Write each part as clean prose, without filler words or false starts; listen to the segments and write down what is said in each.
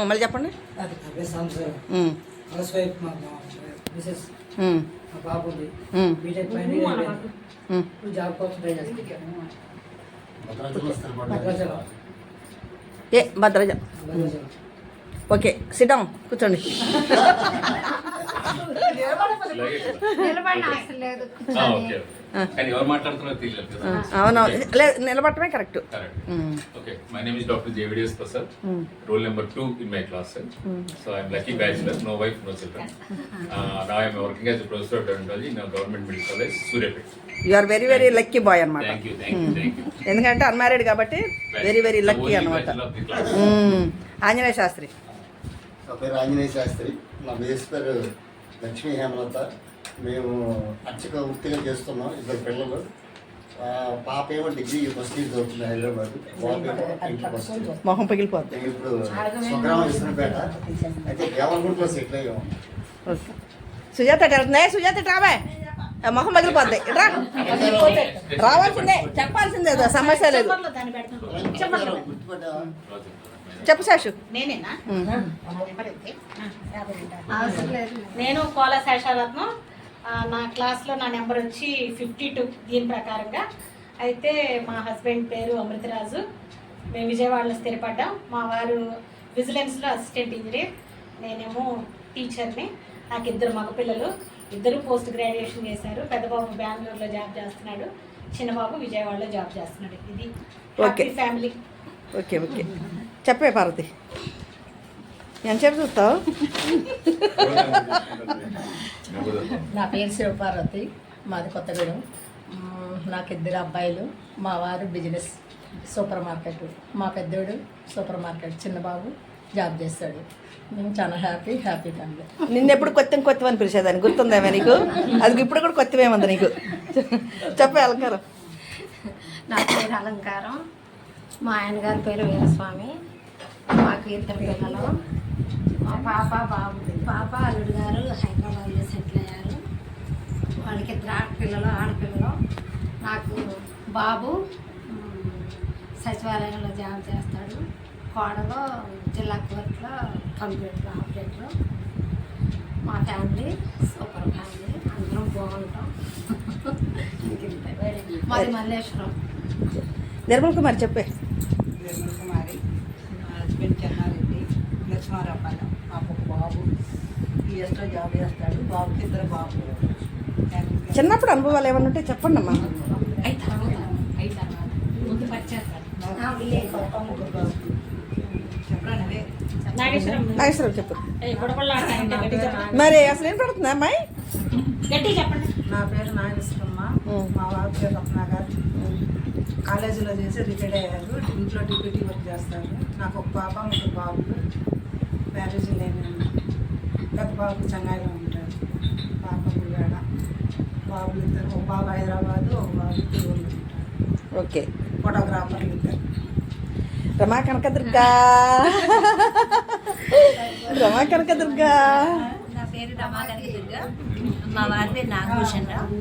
మళ్ళీ చెప్పండి. ఏ భద్రాజం. Okay, sit down, కూర్చోండి. అవునవును, లేదు నిలబడటమే correct. Okay, my name is Dr. JVDS Prasad, roll number 2 in my class. So I'm lucky bachelor, no wife, no children. Now I'm working as a professor of dermatology in a government medical college, Suryapet. You are very very lucky boy అనమాట. Thank you, thank you, thank you. ఎందుకంటే unmarried కాబట్టి very very lucky అనమాట. ఆంజనేయ శాస్త్రి. నా పేరు ఆంజనేయ శాస్త్రి, నా base పేరు లక్ష్మీ హేమలత. మేము అర్చక వృత్తిగా చేస్తున్నాం. ఇద్దరు పిల్లలు. పాప ఏమో డిగ్రీ ఫస్ట్ ఇయర్ చదువుతుంది హైదరాబాద్. మొహం పగిలిపోద్ది. ఇప్పుడు స్వగ్రామం ఇస్తున్నపేట. అయితే దేవరగుంటలో సెటిల్ అయ్యాము. సుజాత వెళ్తుంది. సుజాత రావే, మొహం పగిలిపోద్ది. రావాల్సిందే, చెప్పాల్సిందే, సమస్య లేదు. చెప్పు శాషు. నేను కోల శేషారత్నం. నా క్లాస్లో నా నెంబర్ వచ్చి 52 దీని ప్రకారంగా. అయితే మా హస్బెండ్ పేరు అమృతరాజు. మేము విజయవాడలో స్థిరపడ్డాం. మా వారు విజిలెన్స్లో అసిస్టెంట్ ఇంజనీర్, నేనేమో టీచర్ని. నాకు ఇద్దరు మగపిల్లలు, ఇద్దరు పోస్ట్ గ్రాడ్యుయేషన్ చేశారు. పెద్ద బాబు బెంగళూరులో జాబ్ చేస్తున్నాడు, చిన్న బాబు విజయవాడలో జాబ్ చేస్తున్నాడు. ఇది ఓకే ఫ్యామిలీ. ఓకే ఓకే, చెప్పే పార్వతి. ఎంతసేపు చూస్తావు? నా పేరు శివపార్వతి, మాది కొత్తగూడెం. నాకు ఇద్దరు అబ్బాయిలు. మా వారు బిజినెస్, సూపర్ మార్కెట్. మా పెద్దోడు సూపర్ మార్కెట్, చిన్న బాబు జాబ్ చేస్తాడు. మేము చాలా హ్యాపీ ఫ్యామిలీ. నిన్నెప్పుడు కొత్త అని పిలిచేదాన్ని గుర్తుందేమో నీకు? అది ఇప్పుడు కూడా కొత్తవేముంది నీకు? చెప్పే అలంకారం. నా పేరు అలంకారం. మా ఆయన గారి పేరు వీరస్వామి. మాకు ఇద్దరు పిల్లలు, మా పాప బాబు. పాప అల్లుడు గారు హైదరాబాద్లో సెటిల్ అయ్యారు. వాళ్ళకి ఇద్దరు ఆడపిల్లలు. నాకు బాబు సచివాలయంలో జాబ్ చేస్తాడు. కోడలో జిల్లా కోర్టులో కంప్యూటర్ ఆపరేటర్. మా ఫ్యామిలీ సూపర్ ఫ్యామిలీ, అందరం బాగుంటాం. మాది మల్లేశ్వరం. నిర్మల్ కుమార్ చెప్పే. నిర్మల్ కుమారి, మా హస్బెండ్ చెన్నారెడ్డి, లక్ష్మారాపాలెం. మాకు ఒక బాబు టీఎస్లో జాబ్ చేస్తాడు. బాబుకి ఇద్దరు బాబు. చిన్నప్పుడు అనుభవాలు ఏమన్నా ఉంటే చెప్పండి అమ్మా. ముందు పరిచేస్తారు. నాగేశ్వరం చెప్పు. మరి అసలు ఏం పడుతుంది అమ్మాయి? గట్టి చెప్పండి. నా పేరు నాగేశ్వరమ్మ, మా బాబు పేరు రత్నాగర్. కాలేజీలో చేసి రిటైర్డ్ అయ్యారు. ఇంట్లో డిప్యూటీ వర్క్ చేస్తారు. నాకు ఒక పాప, ముగ్గురు బాబులు. మ్యారేజ్ లేని. పెద్ద బాబు చెన్నైలో ఉంటాడు, పాప గుడివాడ. బాబులు ఇద్దరు, ఒక బాబు హైదరాబాద్, ఒక బాబు తిరువులు ఉంటాడు. ఓకే. ఫోటోగ్రాఫర్లు ఇద్దరు. రమా కనకదుర్గా. రమా కనకదుర్గా. నా పేరు రమా కనకదుర్గా. మా వారి పేరు నాగభూషణ్ రావు.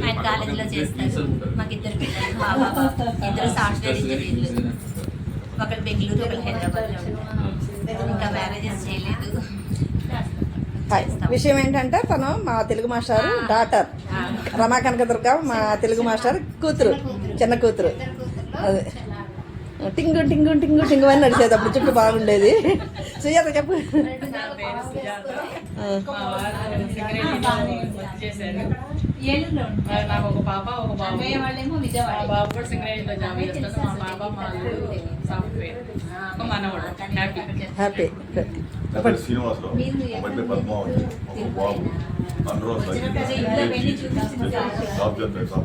ఆయన కాలేజీలో చేస్తారు. మాకు ఇద్దరు పిల్లలు, బాబా ఇద్దరు సాఫ్ట్వేర్ ఇంజనీర్లు. ఒకరు బెంగళూరు, ఒకరు హైదరాబాద్లో ఉంటారు. ఇంకా మ్యారేజెస్ చేయలేదు. విషయం ఏంటంటే తను మా తెలుగు మాస్టర్ డాటర్. రమా కనకదుర్గ మా తెలుగు మాస్టర్ కూతురు, చిన్న కూతురు. అదే టింగు టింగు టింగు టింగు అని నడిచేది. అప్పుడు చుట్టూ బాగుండేది. సుజాత చెప్పు. నాకు ఒక పాప, ఒక బాబు. మా బాబు కూడా సింగరేణిలో జాబ్ చేస్తాడు. మా పాప, మా సాఫ్ట్వేర్. ఒక మనవాడు. హ్యాపీ. శ్రీనివాసరావు, పద్మావతి, ఒక బాబు. అందరూ జాబ్ చేస్తాడు.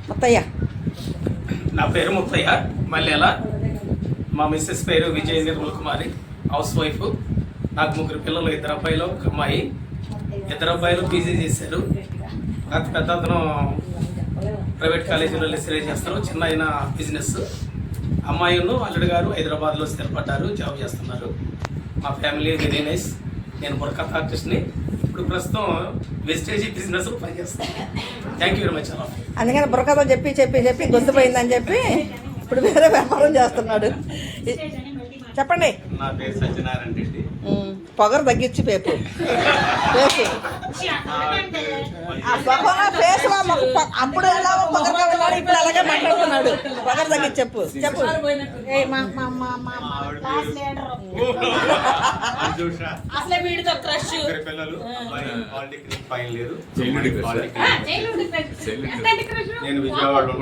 ముత్తయ్య. నా పేరు ముత్తయ్య మల్లెల. మా మిస్సెస్ పేరు విజయ నిర్మల్ కుమారి, హౌస్ వైఫ్. నాకు ముగ్గురు పిల్లలు, ఇద్దరు అబ్బాయిలు, ఒక అమ్మాయి. ఇద్దరు అబ్బాయిలు పీజీ చేశారు. నాకు పెద్ద అతను ప్రైవేట్ కాలేజీలో లెక్చరర్ చేస్తారు. చిన్న ఆయన బిజినెస్. అమ్మాయిను అల్లుడు గారు హైదరాబాద్లో స్థిరపడ్డారు, జాబ్ చేస్తున్నారు. మా ఫ్యామిలీ వెరీ నైస్. నేను బుర్కత్ ఆర్టిస్ట్ని. ఇప్పుడు ప్రస్తుతం వెజిటేజీ బిజినెస్ పనిచేస్తాను. Thank you very much. అందుకని బుర్రకథ చెప్పి చెప్పి చెప్పి గొంతుపోయిందని చెప్పి ఇప్పుడు వేరే వ్యాపారం చేస్తున్నాడు. చెప్పండి. నా పేరు సత్యనారాయణ రెడ్డి. పొగరు తగ్గించి పేపు ఫేస్ ఫేస్లో అప్పుడు ఎలా పొగరుగా ఉన్నాడు, ఇప్పుడు అలాగే మాట్లాడుతున్నాడు. పొగరు తగ్గించి చెప్పు. అసలే వీడితో క్రష్. పిల్లలు పాలిటెక్నిక్ ఫైనల్ ఇయర్. నేను విజయవాడకి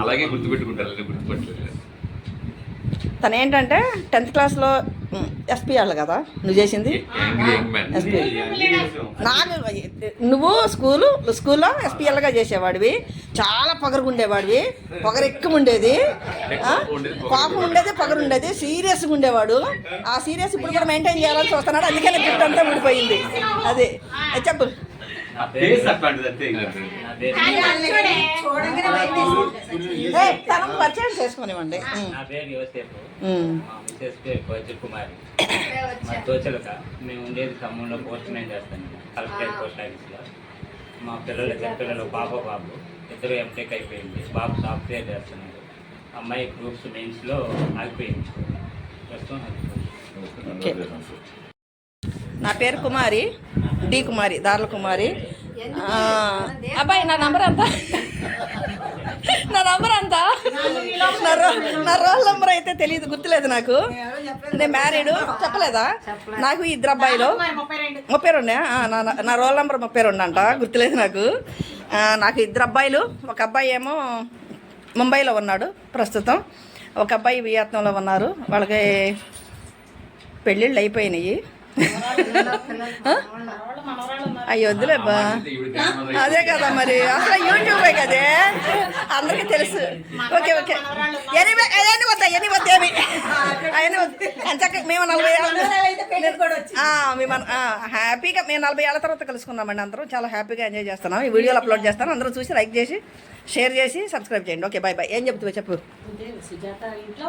అలాగే గుర్తుపెట్టుకుంటారు, గుర్తుపట్టలేదు. తను ఏంటంటే 10th క్లాస్లో ఎస్పీ వాళ్ళు కదా నువ్వు చేసింది. ఎస్పీ నాకు నువ్వు స్కూల్లో ఎస్పీఎల్గా చేసేవాడివి. చాలా పొగరుగా ఉండేవాడివి. పొగరు ఎక్కువ ఉండేది, కోపం ఉండేది, పొగరు ఉండేది. సీరియస్గా ఉండేవాడు. ఆ సీరియస్ ఇప్పుడు కూడా మెయింటైన్ చేయాలని చూస్తున్నాడు. అందుకని గిఫ్ట్ అంతా ఊడిపోయింది. అదే చెప్పు. తనకు పరిచయం చేసుకునివ్వండి. నా పేరు యోసేపు, మా మిసెస్ పేరు కోచర్ కుమారి. మా తోచలక మేము ఉండేది ఖమ్మంలో పోస్ట్ మ్యాన్ చేస్తాను, కలెక్టరేట్ పోస్ట్ ఆఫీస్లో. మా పిల్లలు ఇద్దరు పిల్లలు, బాబు ఇద్దరు ఎంటెక్ అయిపోయింది. బాబు సాఫ్ట్వేర్ చేస్తున్నారు. అమ్మాయి గ్రూప్స్ మెయిన్స్లో ఆగిపోయింది. ప్రస్తుతం నా పేరు కుమారి, డి కుమారి, దార్ల కుమారి. అబ్బాయి నా నంబర్ ఎంత? నా రోల్ నెంబర్ అయితే తెలియదు, గుర్తులేదు నాకు. నేను మ్యారీడ్ చెప్పలేదా? నాకు 2 అబ్బాయిలు 32. నా రోల్ నెంబర్ 32 అంట, గుర్తులేదు నాకు. నాకు 2 అబ్బాయిలు. ఒక అబ్బాయి ఏమో ముంబైలో ఉన్నాడు ప్రస్తుతం. ఒక అబ్బాయి వియత్నంలో ఉన్నారు. వాళ్ళకి పెళ్ళిళ్ళు అయిపోయినాయి. అయ్యో వద్దులే బా, అదే కదా మరి. అసలు యూట్యూబే కదే, అందరికీ తెలుసు. ఓకే మేము 40 హ్యాపీగా మేము 40 ఏళ్ళ తర్వాత కలుసుకున్నామండి. అందరం చాలా హ్యాపీగా ఎంజాయ్ చేస్తున్నాం. ఈ వీడియోలు అప్లోడ్ చేస్తాను. అందరూ చూసి లైక్ చేసి, షేర్ చేసి, సబ్స్క్రైబ్ చేయండి. Okay bye bye. ఏం చెప్తావో చెప్పు.